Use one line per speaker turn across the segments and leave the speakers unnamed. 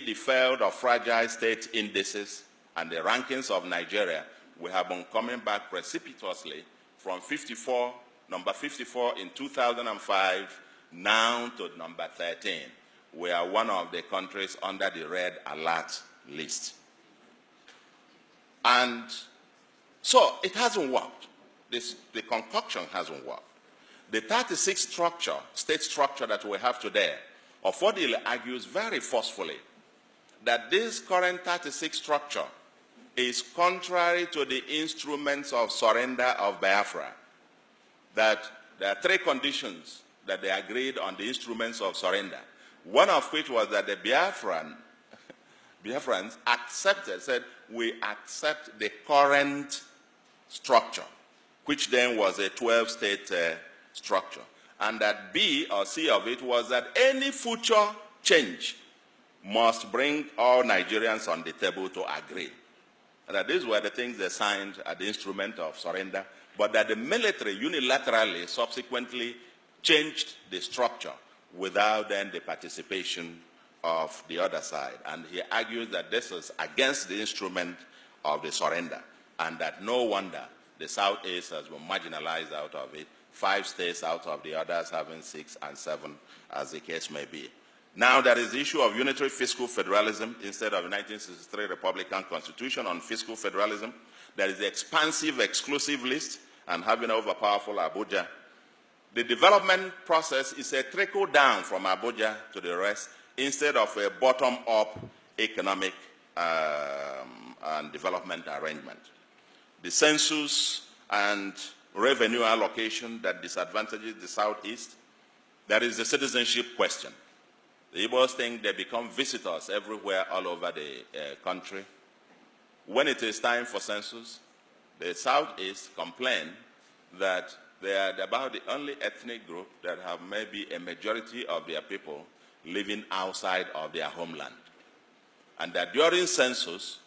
the failed or fragile state indices and the rankings of Nigeria, we have been coming back precipitously from number 54 in 2005, now to number 13. We are one of the countries under the red alert list. And so it hasn't worked. The concoction hasn't worked. The 36 state structure that we have today, Ofodile argues very forcefully that this current 36 structure is contrary to the instruments of surrender of Biafra, that there are 3 conditions that they agreed on the instruments of surrender, one of which was that the Biafrans said, we accept the current structure, which then was a 12-state structure. And that B or C of it was that any future change must bring all Nigerians on the table to agree. And that these were the things they signed at the instrument of surrender, but that the military unilaterally subsequently changed the structure without then the participation of the other side. And he argues that this is against the instrument of the surrender, and that no wonder the Southeast has been marginalized out of it, 5 states out of the others having 6 and 7, as the case may be. Now there is the issue of unitary fiscal federalism instead of the 1963 Republican Constitution on fiscal federalism. There is the expansive exclusive list and having overpowerful Abuja. The development process is a trickle down from Abuja to the rest instead of a bottom-up economic and development arrangement. The census and revenue allocation that disadvantages the Southeast. There is the citizenship question. The Igbos think they become visitors everywhere all over the country. When it is time for census, the Southeast complain that they are about the only ethnic group that have maybe a majority of their people living outside of their homeland. And that during census,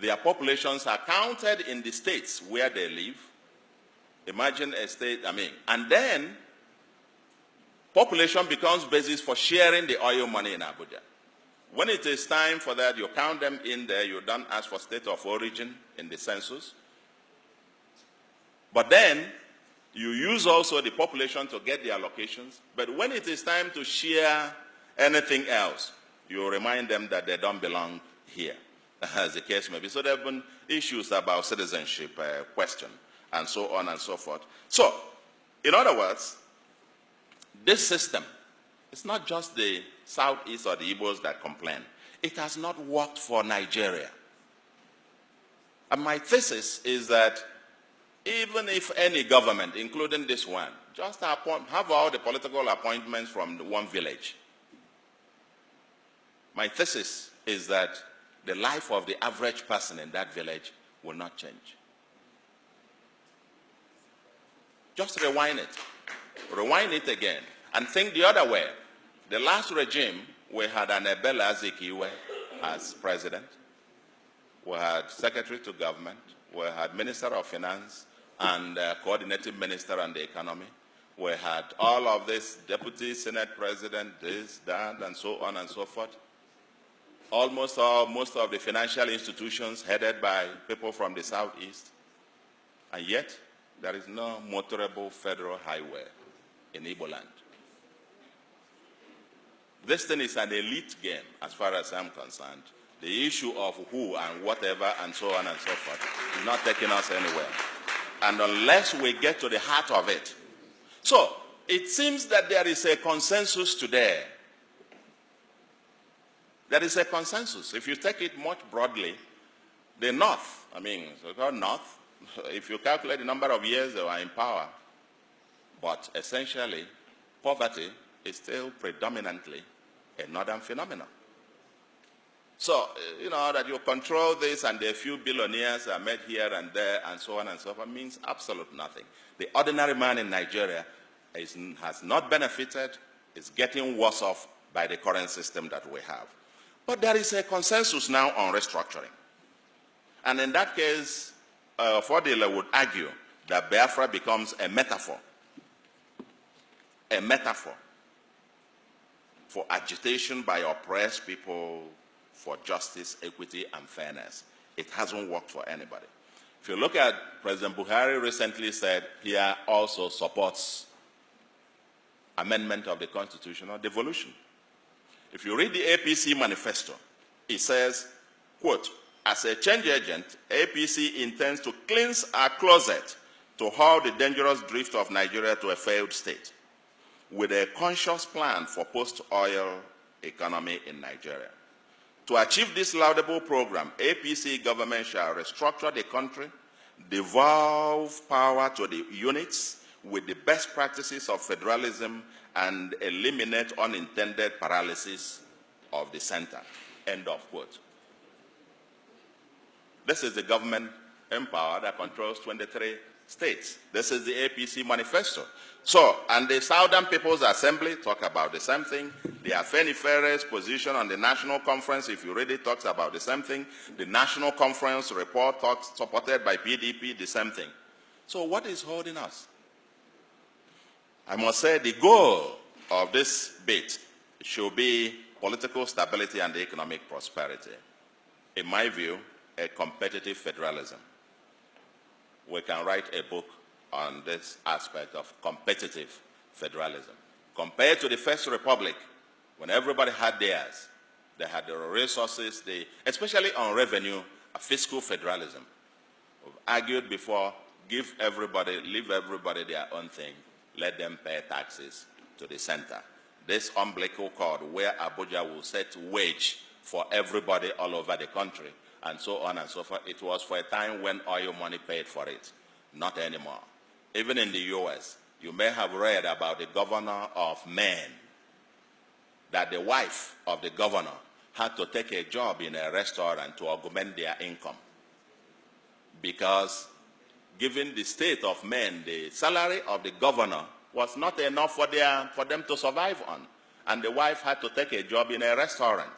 their populations are counted in the states where they live. Imagine a state, and then population becomes basis for sharing the oil money in Abuja. When it is time for that, you count them in there, you don't ask for state of origin in the census. But then, you use also the population to get the allocations. But when it is time to share anything else, you remind them that they don't belong here, as the case may be. So there have been issues about citizenship question, and so on and so forth. So, in other words, this system, it's not just the Southeast or the Igbos that complain. It has not worked for Nigeria. And my thesis is that even if any government, including this one, just have all the political appointments from one village, my thesis is that the life of the average person in that village will not change. Just rewind it again, and think the other way. The last regime, we had an Ebele Azikiwe as president. We had secretary to government. We had minister of finance and coordinating minister on the economy. We had all of this, deputy senate president, this, that, and so on and so forth. Most of the financial institutions headed by people from the Southeast. And yet, there is no motorable federal highway in Igbo land. This thing is an elite game, as far as I'm concerned. The issue of who and whatever and so on and so forth is not taking us anywhere. And unless we get to the heart of it. So, it seems that there is a consensus today. There is a consensus. If you take it much broadly, the North, so-called North, if you calculate the number of years they were in power, but essentially, poverty is still predominantly a northern phenomenon. So, that you control this and a few billionaires are made here and there and so on and so forth means absolutely nothing. The ordinary man in Nigeria has not benefited, is getting worse off by the current system that we have. But there is a consensus now on restructuring. And in that case, Fodile would argue that Biafra becomes a metaphor for agitation by oppressed people for justice, equity, and fairness. It hasn't worked for anybody. If you look at President Buhari recently said he also supports amendment of the Constitution or devolution. If you read the APC manifesto, it says, quote, as a change agent, APC intends to cleanse our closet to halt the dangerous drift of Nigeria to a failed state with a conscious plan for post-oil economy in Nigeria. To achieve this laudable program, APC government shall restructure the country, devolve power to the units with the best practices of federalism, and eliminate unintended paralysis of the center. End of quote. This is the government in power that controls 23 states. This is the APC manifesto. So, and the Southern People's Assembly talk about the same thing. The Afenifere's position on the National Conference, if you read it, talks about the same thing. The National Conference report talks, supported by PDP, the same thing. So what is holding us? I must say the goal of this bit should be political stability and economic prosperity. In my view, a competitive federalism. We can write a book on this aspect of competitive federalism. Compared to the First Republic, when everybody had theirs, they had the resources, especially on revenue, a fiscal federalism. We've argued before, leave everybody their own thing, let them pay taxes to the center. This umbilical cord where Abuja will set wage for everybody all over the country, and so on and so forth. It was for a time when oil money paid for it. Not anymore. Even in the US, you may have read about the governor of Maine, that the wife of the governor had to take a job in a restaurant to augment their income. Because given the state of Maine, the salary of the governor was not enough for them to survive on. And the wife had to take a job in a restaurant.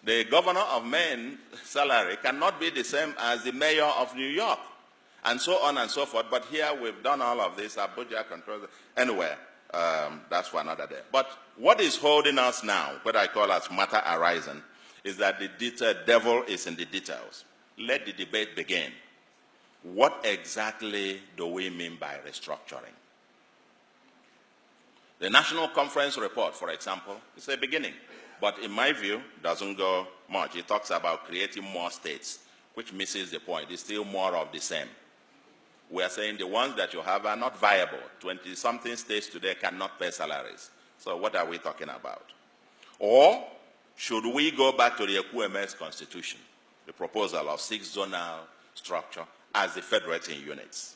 The governor of Maine's salary cannot be the same as the mayor of New York, and so on and so forth. But here we've done all of this. Abuja controls it. Anyway, that's for another day. But what is holding us now, what I call as matter arising, is that the devil is in the details. Let the debate begin. What exactly do we mean by restructuring? The National Conference report, for example, is a beginning. But in my view, doesn't go much. It talks about creating more states, which misses the point. It's still more of the same. We are saying the ones that you have are not viable. 20-something states today cannot pay salaries. So what are we talking about? Or should we go back to the EQMS Constitution, the proposal of 6 zonal structure as the federating units?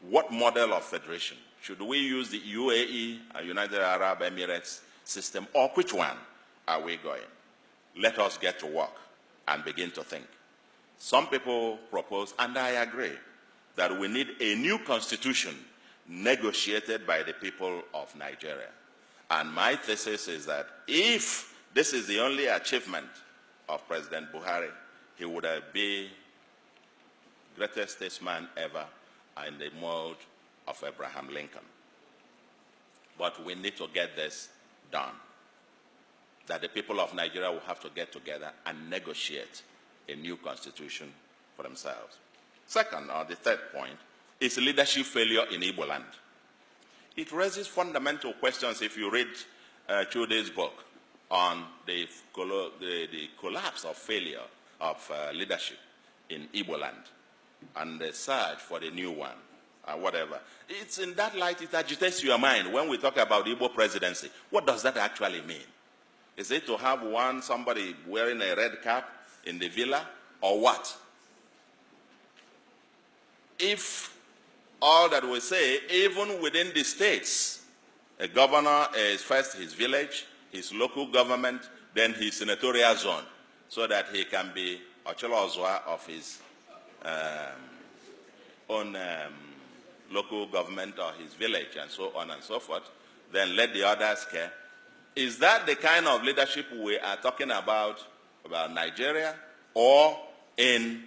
What model of federation? Should we use the UAE, United Arab Emirates system, or which one are we going? Let us get to work and begin to think. Some people propose, and I agree, that we need a new constitution negotiated by the people of Nigeria. And my thesis is that if this is the only achievement of President Buhari, he would be the greatest statesman ever in the mode of Abraham Lincoln. But we need to get this done. That the people of Nigeria will have to get together and negotiate a new constitution for themselves. Second, or the third point, is leadership failure in Igbo land. It raises fundamental questions if you read Chude's book on the collapse of failure of leadership in Igbo land and the search for the new one, whatever. It's in that light it agitates your mind when we talk about Igbo presidency. What does that actually mean? Is it to have somebody wearing a red cap in the villa, or what? If all that we say, even within the states, a governor is first his village, his local government, then his senatorial zone, so that he can be Ocholo Ozwa of his own local government or his village, and so on and so forth, then let the others care. Is that the kind of leadership we are talking about Nigeria, or in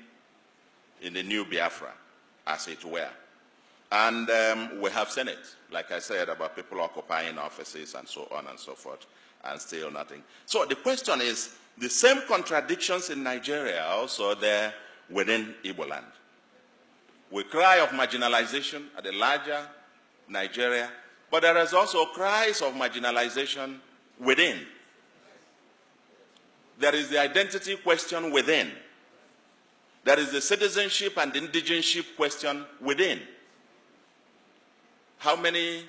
the new Biafra, as it were? And we have seen it, like I said, about people occupying offices and so on and so forth, and still nothing. So the question is, The same contradictions in Nigeria are also there within Igbo land. We cry of marginalization at the larger Nigeria, but there is also cries of marginalization within. There is the identity question within. There is the citizenship and indigenship question within. How many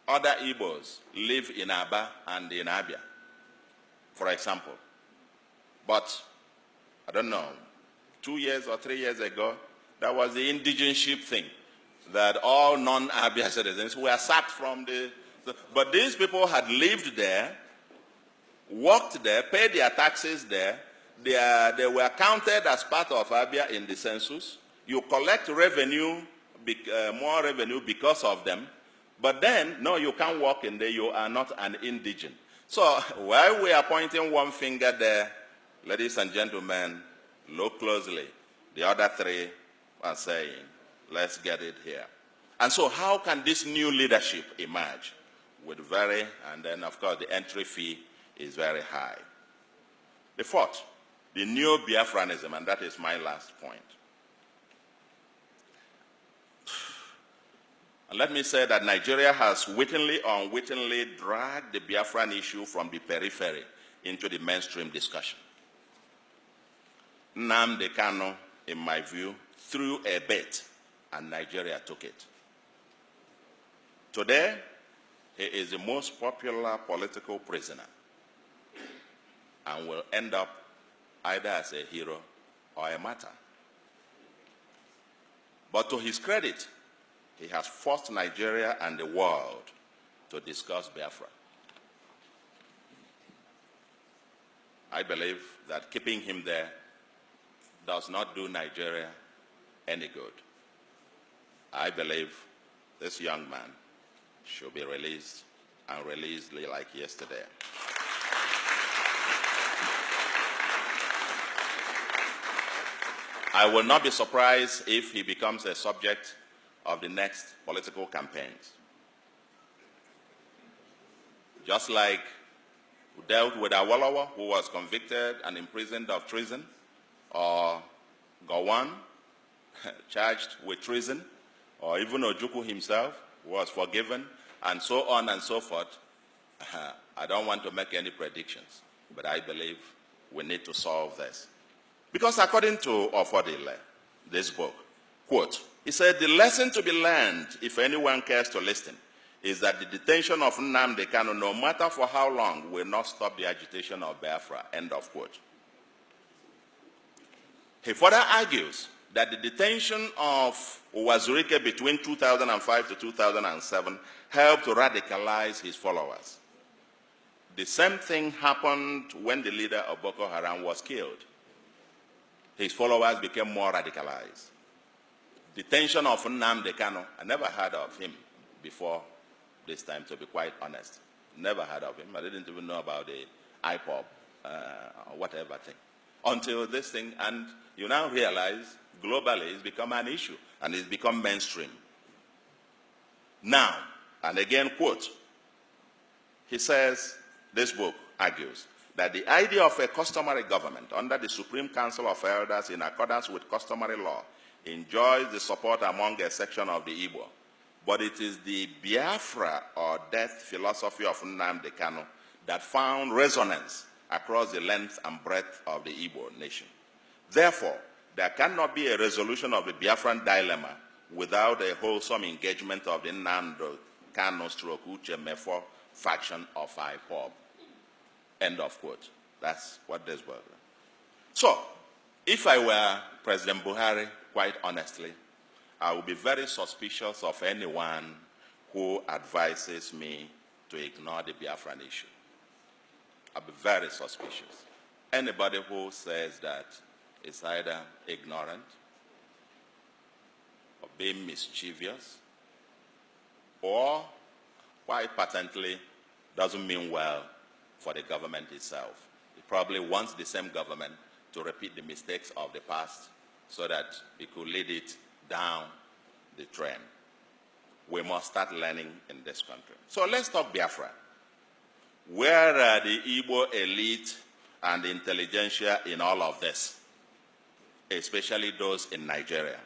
other Igbos live in Aba and in Abia, for example? But, I don't know, 2 years or 3 years ago, that was the indigenship thing, that all non-Abia citizens were sacked from but these people had lived there, worked there, paid their taxes there. They were counted as part of Abia in the census. You collect revenue, more revenue because of them. But then, no, you can't work in there. You are not an indigent. So while we are pointing one finger there, ladies and gentlemen, look closely. The other three are saying, let's get it here. And so how can this new leadership emerge? With and then of course the entry fee is very high. The fourth, the new Biafranism, and that is my last point. And let me say that Nigeria has wittingly or unwittingly dragged the Biafran issue from the periphery into the mainstream discussion. Nnamdi Kanu, in my view, threw a bait and Nigeria took it. Today, he is the most popular political prisoner and will end up either as a hero or a martyr. But to his credit, he has forced Nigeria and the world to discuss Biafra. I believe that keeping him there does not do Nigeria any good. I believe this young man should be released and released like yesterday. I will not be surprised if he becomes a subject of the next political campaigns. Just like we dealt with Awolowo, who was convicted and imprisoned of treason, or Gowon, charged with treason, or even Ojukwu himself was forgiven, and so on and so forth. I don't want to make any predictions, but I believe we need to solve this. Because according to Ofodile, this book, quote, he said, the lesson to be learned, if anyone cares to listen, is that the detention of Nnamdi Kanu, no matter for how long, will not stop the agitation of Biafra, end of quote. He further argues that the detention of Uwazurike between 2005 to 2007 helped to radicalize his followers. The same thing happened when the leader of Boko Haram was killed. His followers became more radicalized. Detention of Nnamdi Kanu, I never heard of him before this time, to be quite honest. Never heard of him. I didn't even know about the IPOB or whatever thing. Until this thing, and you now realize globally it's become an issue and it's become mainstream. Now, and again, quote, he says, this book argues that the idea of a customary government under the Supreme Council of Elders in accordance with customary law enjoys the support among a section of the Igbo, but it is the Biafra or death philosophy of Nnamdi Kanu that found resonance across the length and breadth of the Igbo nation. Therefore, there cannot be a resolution of the Biafran dilemma without a wholesome engagement of the Nnamdi Kanu stroke Uche Mefo faction of IPOB. End of quote. That's what this was. So, if I were President Buhari, quite honestly, I would be very suspicious of anyone who advises me to ignore the Biafran issue. I'll be very suspicious. Anybody who says that is either ignorant or being mischievous or quite patently doesn't mean well for the government itself. It probably wants the same government to repeat the mistakes of the past so that it could lead it down the train. We must start learning in this country. So let's talk Biafra. Where are the Igbo elite and the intelligentsia in all of this, especially those in Nigeria.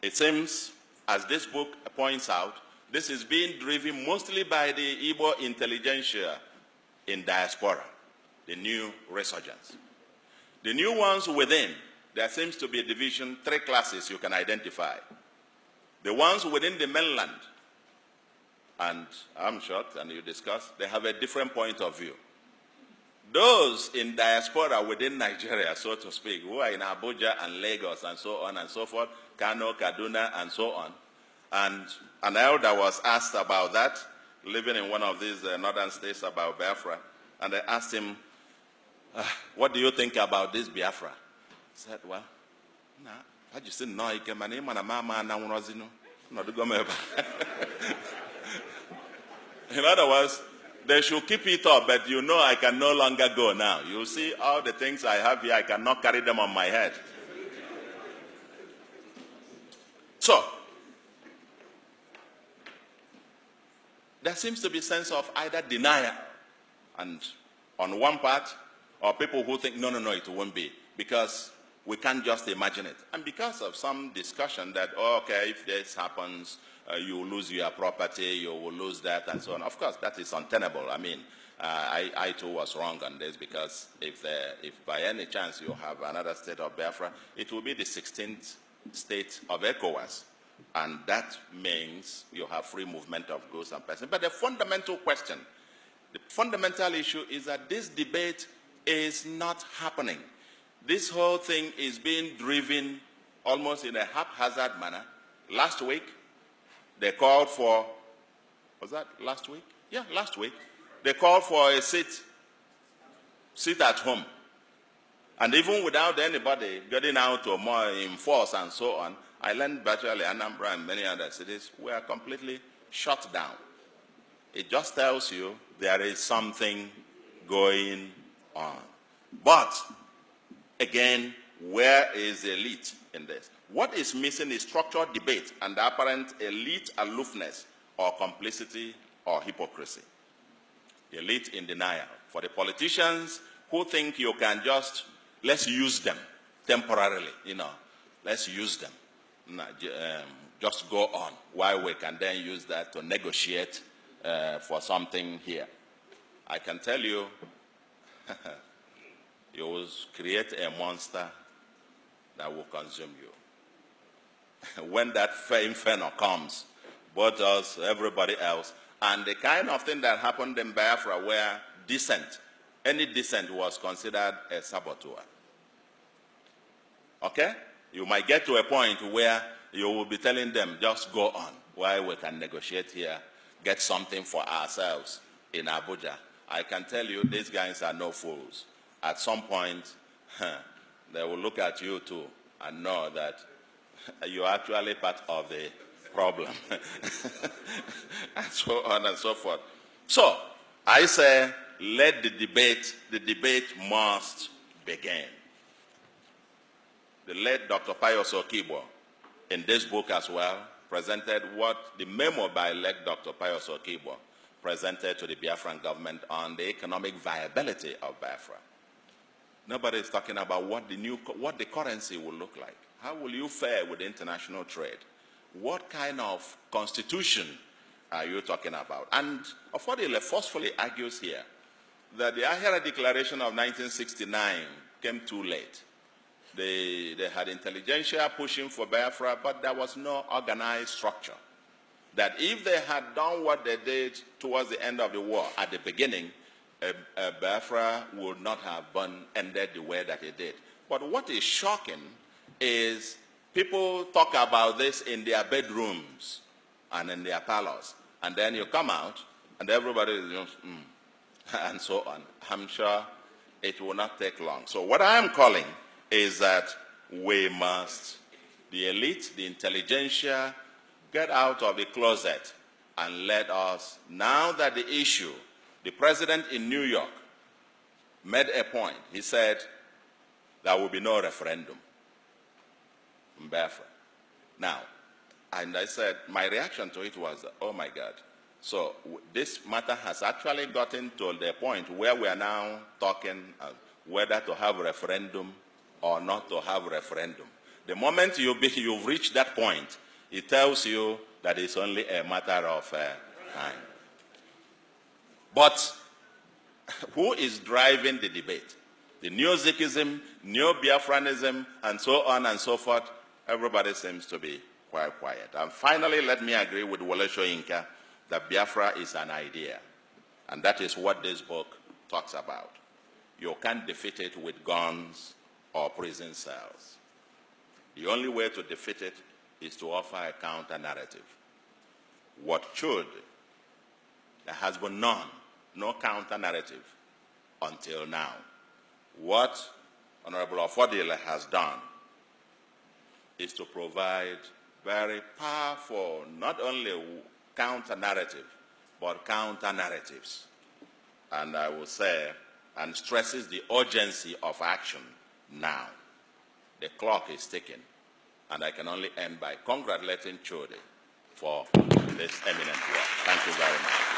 It seems, as this book points out, this is being driven mostly by the Igbo intelligentsia in diaspora, the new resurgence. The new ones within, there seems to be a division, 3 classes you can identify. The ones within the mainland, and I'm shocked, and you discussed, they have a different point of view. Those in diaspora within Nigeria, so to speak, who are in Abuja and Lagos and so on and so forth, Kano, Kaduna, and so on. And an elder was asked about that, living in one of these northern states about Biafra, and I asked him, what do you think about this Biafra? He said, well, I just didn't know. In other words, they should keep it up, but you know I can no longer go now. You see all the things I have here, I cannot carry them on my head. So, there seems to be a sense of either denial, and on one part, or people who think, no, it won't be, because we can't just imagine it. And because of some discussion that, oh, okay, if this happens, you will lose your property, you will lose that, and so on. Of course, that is untenable. I mean, I too was wrong on this, because if by any chance you have another state of Biafra, it will be the 16th state of ECOWAS. And that means you have free movement of goods and persons. But the fundamental question, the fundamental issue is that this debate is not happening. This whole thing is being driven almost in a haphazard manner. Last week, they called for, was that last week? Yeah, last week. They called for a sit at home. And even without anybody getting out or more in force and so on, I learned virtually Anambra and many other cities were completely shut down. It just tells you there is something going on. But, again, where is the elite in this? What is missing is structured debate and the apparent elite aloofness or complicity or hypocrisy. Elite in denial. For the politicians who think you can just, let's use them temporarily, let's use them. Just go on, while we can then use that to negotiate for something here. I can tell you, you will create a monster that will consume you. When that inferno comes, both us, everybody else, and the kind of thing that happened in Biafra where dissent, any dissent was considered a saboteur. Okay? You might get to a point where you will be telling them, just go on, while we can negotiate here, get something for ourselves in Abuja. I can tell you, these guys are no fools. At some point, they will look at you too and know that you're actually part of the problem. And so on and so forth. So, I say, let the debate must begin. The late Dr. Pius Okibo, in this book as well, presented what the memo by late Dr. Pius Okibo presented to the Biafran government on the economic viability of Biafra. Nobody is talking about what the currency will look like. How will you fare with international trade? What kind of constitution are you talking about? And Ofodile forcefully argues here that the Ahera Declaration of 1969 came too late. They had intelligentsia pushing for Biafra, but there was no organized structure. That if they had done what they did towards the end of the war at the beginning, Biafra would not have ended the way that it did. But what is shocking is people talk about this in their bedrooms and in their parlors. And then you come out and everybody is just, and so on. I'm sure it will not take long. So what I am calling is that we must, the elite, the intelligentsia, get out of the closet and let us, now that the issue, the president in New York made a point. He said there will be no referendum in Biafra. Now, and I said, my reaction to it was, oh my God, So this matter has actually gotten to the point where we are now talking whether to have referendum or not to have referendum. The moment you've reached that point, it tells you that it's only a matter of time. But who is driving the debate? The New Sikhism, New Biafranism, and so on and so forth. Everybody seems to be quite quiet. And finally, let me agree with Wole Soyinka that Biafra is an idea. And that is what this book talks about. You can't defeat it with guns or prison cells. The only way to defeat it is to offer a counter-narrative. What should? There has been none, no counter-narrative until now. What Honorable Ofodile has done is to provide very powerful, not only counter-narrative, but counter-narratives. And I will say, and stresses the urgency of action now. The clock is ticking, and I can only end by congratulating Chode for this eminent work. Thank you very much.